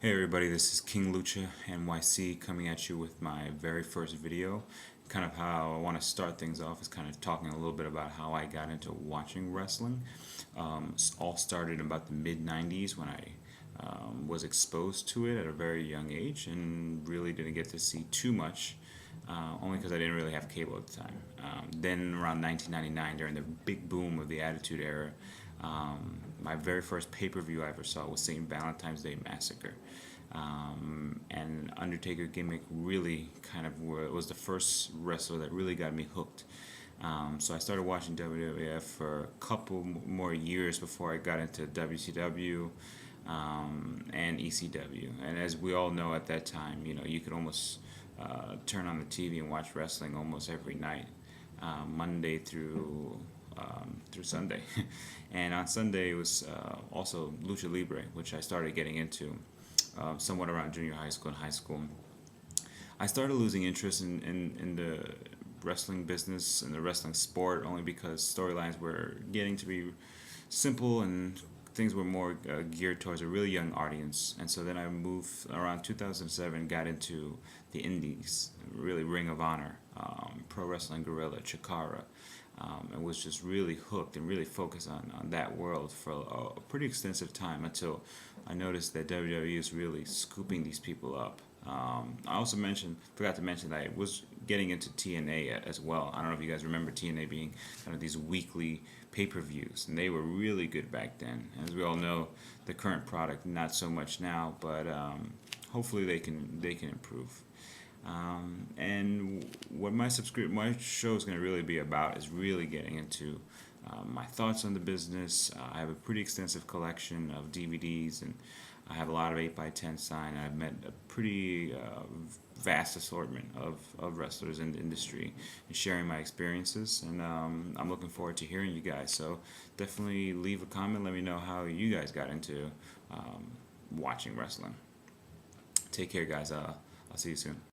Hey everybody, this is King Lucha NYC coming at you with my very first video. Kind of how I want to start things off is kind of talking a little bit about how I got into watching wrestling. It all started in about the mid 90s when I was exposed to it at a very young age and really didn't get to see too much, only because I didn't really have cable at the time. Then around 1999, during the big boom of the Attitude Era, my very first pay-per-view I ever saw was St. Valentine's Day Massacre. And Undertaker gimmick really kind of was the first wrestler that really got me hooked. So I started watching WWF for a couple more years before I got into WCW and ECW. And as we all know at that time, you could almost turn on the TV and watch wrestling almost every night, Monday through Sunday. And on Sunday it was also Lucha Libre, which I started getting into somewhat around junior high school and high school. I started losing interest in the wrestling business and the wrestling sport only because storylines were getting to be simple and things were more geared towards a really young audience. And so then I moved around 2007, got into the indies, really Ring of Honor, Pro Wrestling Guerrilla, Chikara, and was just really hooked and really focused on that world for a pretty extensive time until I noticed that WWE is really scooping these people up. I also forgot to mention that I was getting into TNA as well. I don't know if you guys remember TNA being kind of these weekly pay-per-views, and they were really good back then. As we all know, the current product not so much now, but hopefully they can improve. And what my show is going to really be about is really getting into my thoughts on the business. I have a pretty extensive collection of DVDs, and I have a lot of 8x10 sign. I've met a pretty vast assortment of wrestlers in the industry and sharing my experiences. And I'm looking forward to hearing you guys. So definitely leave a comment. Let me know how you guys got into watching wrestling. Take care, guys. I'll see you soon.